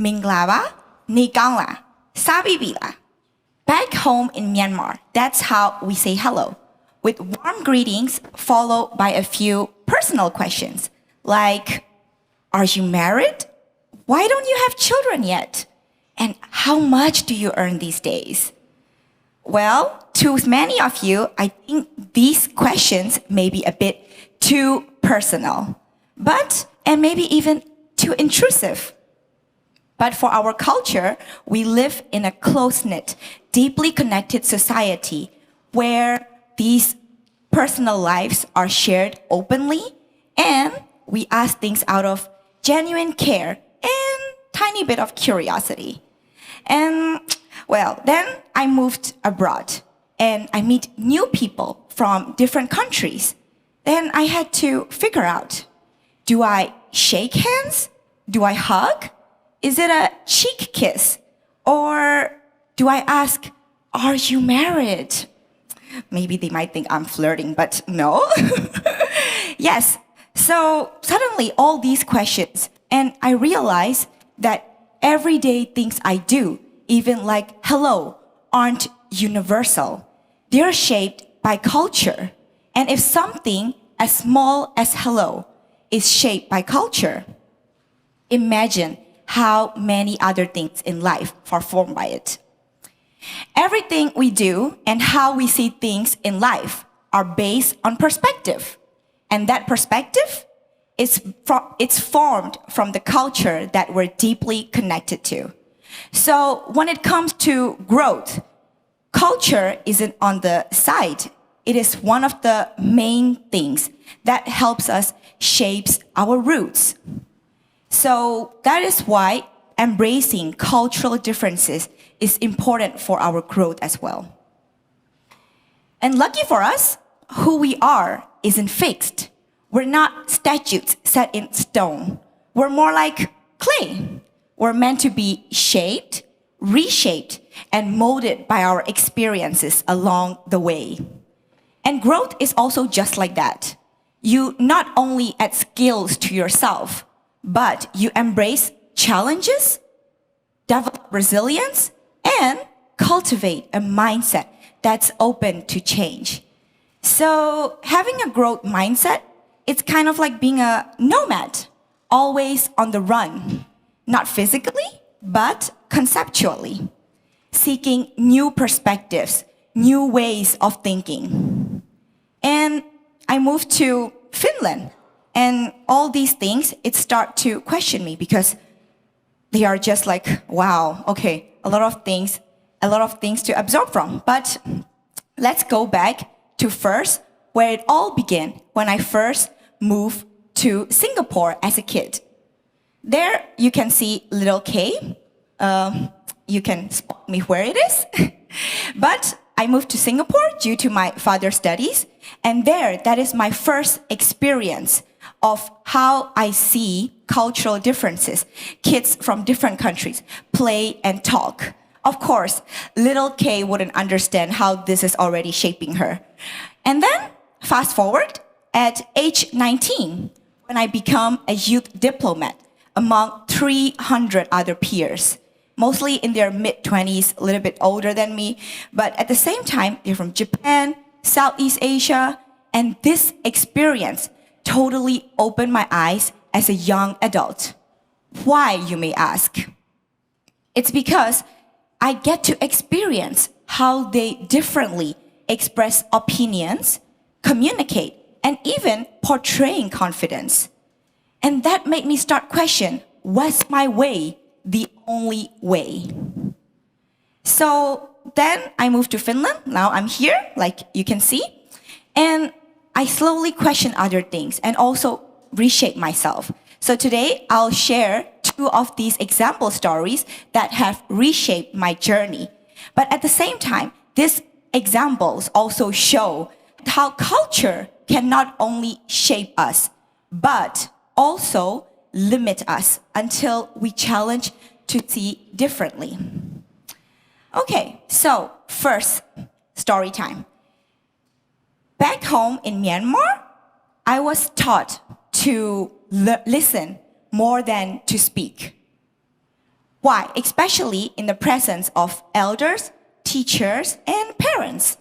Minglava, Nigangla, Sabibila. Back home in Myanmar, that's how we say hello, with warm greetings followed by a few personal questions, like, are you married? Why don't you have children yet? And how much do you earn these days? Well, to many of you, I think these questions may be a bit too personal, and maybe even too intrusive. But for our culture, we live in a close-knit, deeply connected society where these personal lives are shared openly and we ask things out of genuine care and tiny bit of curiosity. And well, then I moved abroad and I meet new people from different countries. Then I had to figure out, do I shake hands? Do I hug? Is it a cheek kiss? Or do I ask, are you married? Maybe they might think I'm flirting, but no. Yes, so suddenly all these questions, and I realized that everyday things I do, even like hello, aren't universal. They're shaped by culture. And if something as small as hello is shaped by culture, imagine how many other things in life are formed by it. Everything we do and how we see things in life are based on perspective. And that perspective it's formed from the culture that we're deeply connected to. So when it comes to growth, culture isn't on the side. It is one of the main things that helps us shape our roots. So that is why embracing cultural differences is important for our growth as well. And lucky for us, who we are isn't fixed. We're not statues set in stone. We're more like clay. We're meant to be shaped, reshaped, and molded by our experiences along the way. And growth is also just like that. You not only add skills to yourself, but you embrace challenges, develop resilience, and cultivate a mindset that's open to change. So having a growth mindset, it's kind of like being a nomad, always on the run, not physically, but conceptually, seeking new perspectives, new ways of thinking. And I moved to Finland, and all these things, it start to question me because they are just like, wow, okay, a lot of things to absorb from. But let's go back to first where it all began, when I first moved to Singapore as a kid. There you can see little K. You can spot me where it is. But I moved to Singapore due to my father's studies. And there, that is my first experience of how I see cultural differences. Kids from different countries play and talk. Of course, little K wouldn't understand how this is already shaping her. And then, fast forward, at age 19, when I become a youth diplomat among 300 other peers, mostly in their mid-20s, a little bit older than me, but at the same time, they're from Japan, Southeast Asia, and this experience totally opened my eyes as a young adult. Why, you may ask? It's because I get to experience how they differently express opinions, communicate, and even portraying confidence. And that made me start question, was my way the only way? So then I moved to Finland. Now I'm here, like you can see. And I slowly question other things and also reshape myself. So today I'll share two of these example stories that have reshaped my journey. But at the same time, these examples also show how culture can not only shape us, but also limit us until we challenge to see differently. Okay, so first, story time. Back home in Myanmar, I was taught to listen more than to speak. Why? Especially in the presence of elders, teachers, and parents.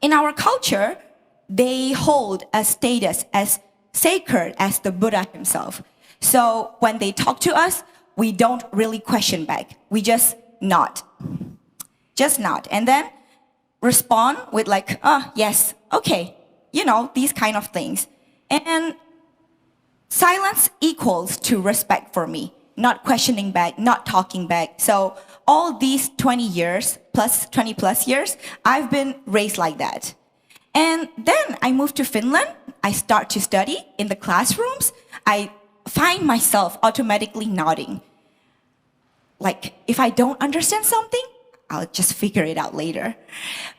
In our culture, they hold a status as sacred as the Buddha himself. So when they talk to us, we don't really question back. We just nod. Just nod. And then respond with like, yes, okay. These kind of things. And silence equals to respect for me. Not questioning back, not talking back. So all these 20 plus years, I've been raised like that. And then I moved to Finland. I start to study in the classrooms. I find myself automatically nodding. Like if I don't understand something, I'll just figure it out later.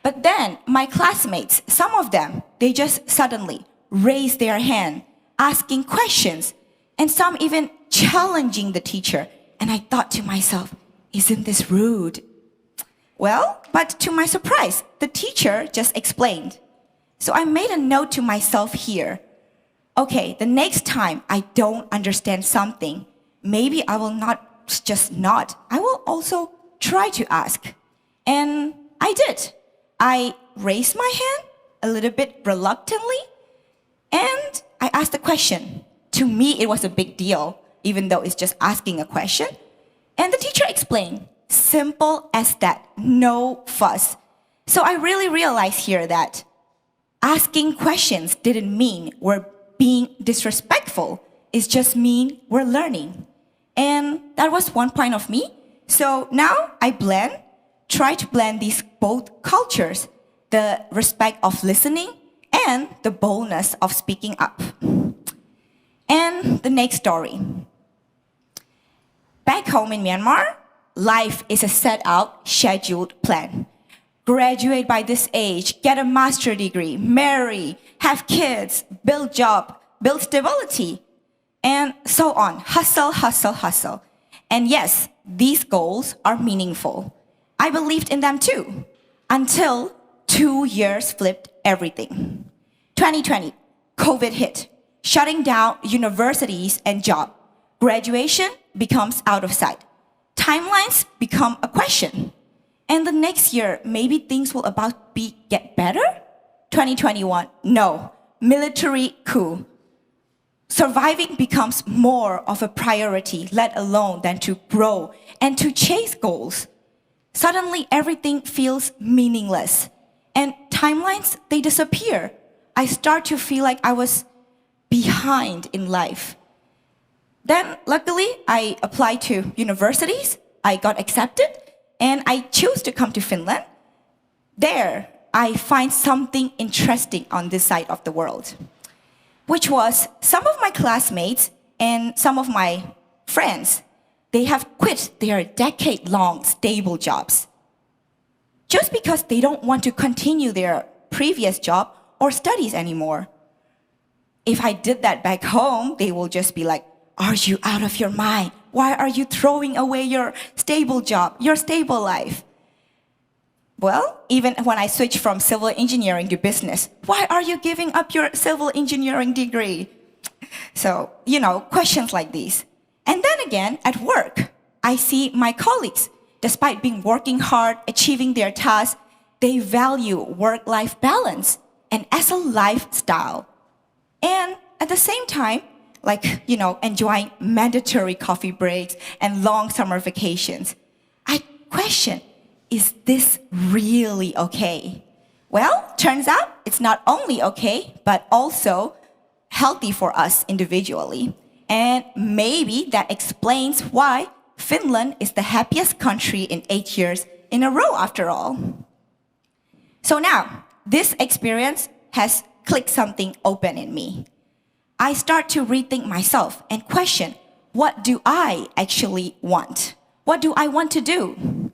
But then my classmates, some of them, they just suddenly raise their hand, asking questions, and some even challenging the teacher. And I thought to myself, isn't this rude? Well, but to my surprise, the teacher just explained. So I made a note to myself here. Okay, the next time I don't understand something, maybe I will not just nod. I will also try to ask. And I did. I raised my hand a little bit reluctantly, and I asked a question. To me, it was a big deal, even though it's just asking a question. And the teacher explained, simple as that, no fuss. So I really realized here that asking questions didn't mean we're being disrespectful. It just mean we're learning. And that was one point of me. So now I try to blend these both cultures, the respect of listening and the boldness of speaking up. And the next story. Back home in Myanmar, life is a set out, scheduled plan. Graduate by this age, get a master's degree, marry, have kids, build job, build stability, and so on. Hustle, hustle, hustle. And yes, these goals are meaningful. I believed in them too, until 2 years flipped everything. 2020, COVID hit, shutting down universities and job. Graduation becomes out of sight. Timelines become a question. And the next year, maybe things will get better? 2021, no, military coup. Surviving becomes more of a priority, let alone than to grow and to chase goals. Suddenly, everything feels meaningless. And timelines, they disappear. I start to feel like I was behind in life. Then, luckily, I applied to universities. I got accepted, and I chose to come to Finland. There, I find something interesting on this side of the world, which was some of my classmates and some of my friends, they have quit their decade-long stable jobs just because they don't want to continue their previous job or studies anymore. If I did that back home, they will just be like, are you out of your mind? Why are you throwing away your stable job, your stable life? Well, even when I switched from civil engineering to business, why are you giving up your civil engineering degree? So, questions like these. And then again, at work, I see my colleagues, despite being working hard, achieving their tasks, they value work-life balance and as a lifestyle. And at the same time, enjoying mandatory coffee breaks and long summer vacations. I question, is this really okay? Well, turns out it's not only okay, but also healthy for us individually. And maybe that explains why Finland is the happiest country in 8 years in a row after all. So now, this experience has clicked something open in me. I start to rethink myself and question, what do I actually want? What do I want to do?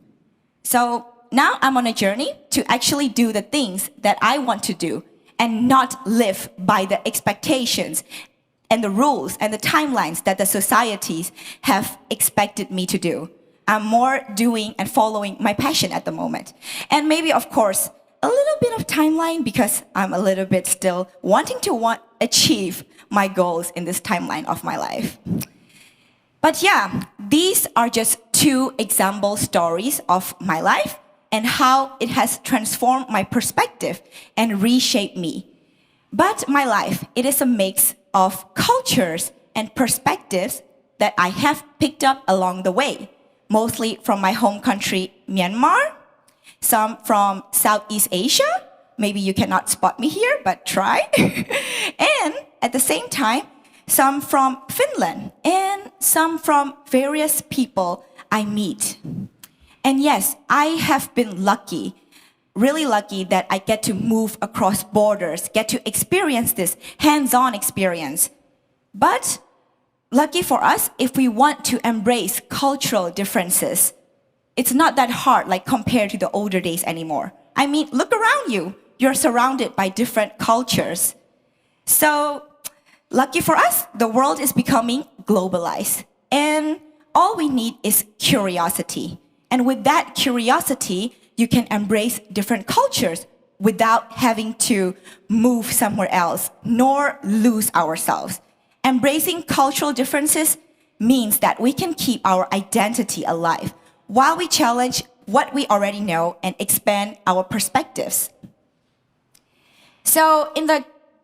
So now I'm on a journey to actually do the things that I want to do and not live by the expectations and the rules and the timelines that the societies have expected me to do. I'm more doing and following my passion at the moment. And maybe, of course, a little bit of timeline because I'm a little bit still wanting to achieve my goals in this timeline of my life. But yeah, these are just 2 example stories of my life and how it has transformed my perspective and reshaped me. But my life, it is a mix of cultures and perspectives that I have picked up along the way, mostly from my home country, Myanmar, some from Southeast Asia. Maybe you cannot spot me here, but try. And at the same time, some from Finland, and some from various people I meet. And yes, I have been lucky, really lucky that I get to move across borders, get to experience this hands-on experience. But lucky for us, if we want to embrace cultural differences, it's not that hard like compared to the older days anymore. I mean, look around you. You're surrounded by different cultures. So, lucky for us, the world is becoming globalized. And all we need is curiosity. And with that curiosity, you can embrace different cultures without having to move somewhere else, nor lose ourselves. Embracing cultural differences means that we can keep our identity alive while we challenge what we already know and expand our perspectives. So in the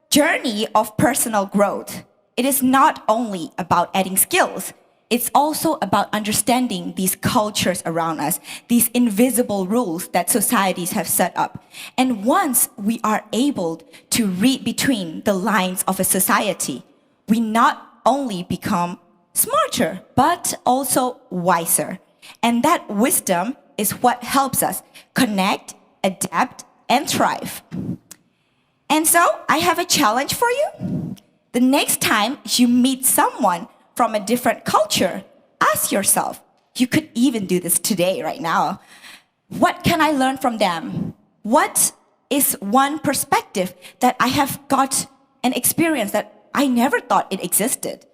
journey of personal growth, it is not only about adding skills, it's also about understanding these cultures around us, these invisible rules that societies have set up. And once we are able to read between the lines of a society, we not only become smarter, but also wiser. And that wisdom is what helps us connect, adapt, and thrive. And so I have a challenge for you. The next time you meet someone from a different culture, ask yourself, you could even do this today, right now. What can I learn from them? What is one perspective that I have got an experience that I never thought it existed?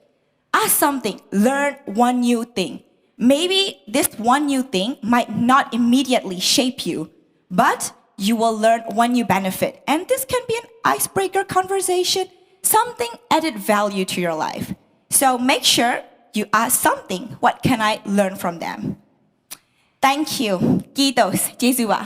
Ask something, learn one new thing. Maybe this one new thing might not immediately shape you, but you will learn one new benefit. And this can be an icebreaker conversation, something added value to your life. So make sure you ask something, what can I learn from them? Thank you. Kiitos. Jesu ạ.